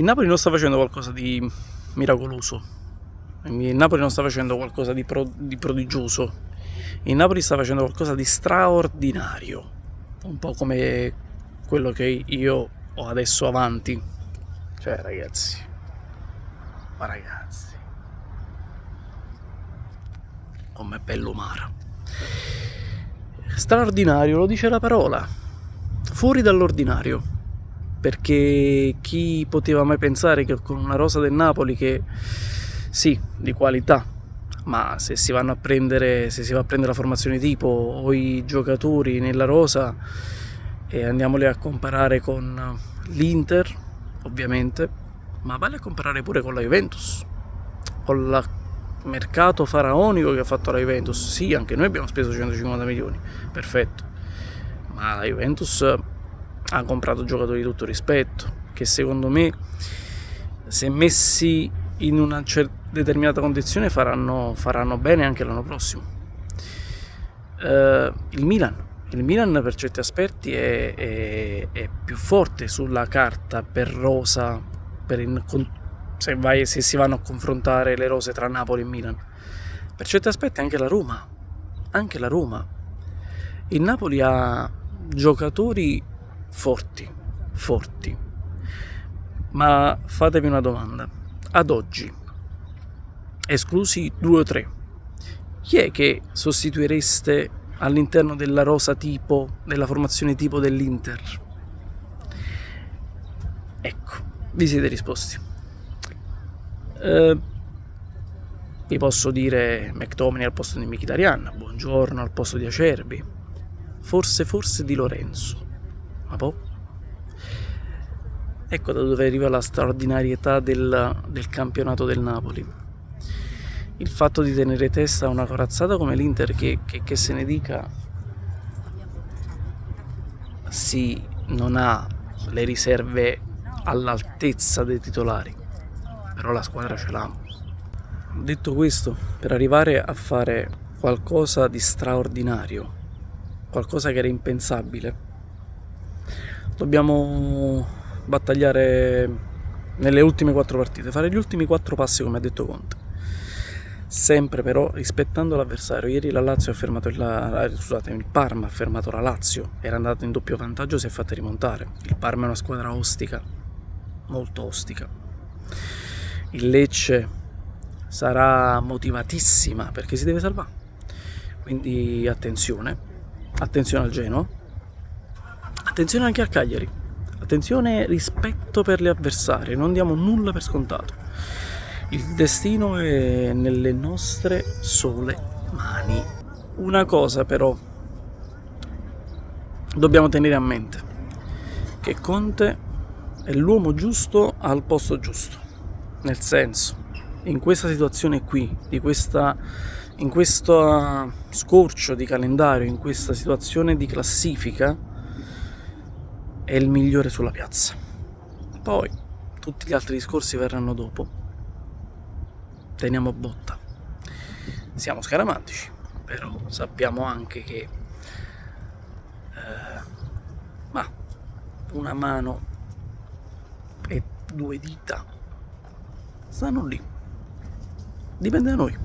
Il Napoli non sta facendo qualcosa di miracoloso, il Napoli non sta facendo qualcosa di prodigioso, il Napoli sta facendo qualcosa di straordinario, un po' come quello che io ho adesso avanti. Cioè ragazzi, com'è bello Mara. Straordinario, lo dice la parola, fuori dall'ordinario, perché chi poteva mai pensare che con una rosa del Napoli che sì, di qualità, ma se si va a prendere la formazione tipo o i giocatori nella rosa e andiamoli a comparare con l'Inter, ovviamente, ma vale a comparare pure con la Juventus, con il mercato faraonico che ha fatto la Juventus. Sì, anche noi abbiamo speso 150 milioni, perfetto, ma la Juventus ha comprato giocatori di tutto rispetto, che secondo me, se messi in una determinata condizione, faranno bene anche l'anno prossimo. Il Milan per certi aspetti è più forte sulla carta per rosa, se si vanno a confrontare le rose tra Napoli e Milan. Per certi aspetti anche la Roma. Il Napoli ha giocatori forti, ma fatevi una domanda: ad oggi, esclusi 2 o 3, chi è che sostituireste all'interno della rosa tipo, della formazione tipo dell'Inter? Ecco, vi siete risposti. Vi posso dire McTominay al posto di Mkhitaryan, Buongiorno al posto di Acerbi, forse Di Lorenzo, ma poi ecco da dove arriva la straordinarietà del campionato del Napoli. Il fatto di tenere testa a una corazzata come l'Inter, che se ne dica, sì, non ha le riserve all'altezza dei titolari, però la squadra ce l'ha. Detto questo, per arrivare a fare qualcosa di straordinario, qualcosa che era impensabile, dobbiamo battagliare nelle ultime 4 partite, fare gli ultimi 4 passi come ha detto Conte, sempre però rispettando l'avversario. Ieri la Lazio ha fermato il Parma ha fermato la Lazio, era andato in doppio vantaggio, si è fatta rimontare. Il Parma è una squadra ostica, molto ostica. Il Lecce sarà motivatissima perché si deve salvare, quindi attenzione al Genoa, attenzione anche al Cagliari, attenzione, rispetto per le avversarie, non diamo nulla per scontato. Il destino è nelle nostre sole mani. Una cosa però dobbiamo tenere a mente: che Conte è l'uomo giusto al posto giusto, nel senso, in questa situazione qui, in questo scorcio di calendario, in questa situazione di classifica, è il migliore sulla piazza. Poi tutti gli altri discorsi verranno dopo. Teniamo botta, siamo scaramantici, però sappiamo anche che una mano e 2 dita stanno lì, dipende da noi.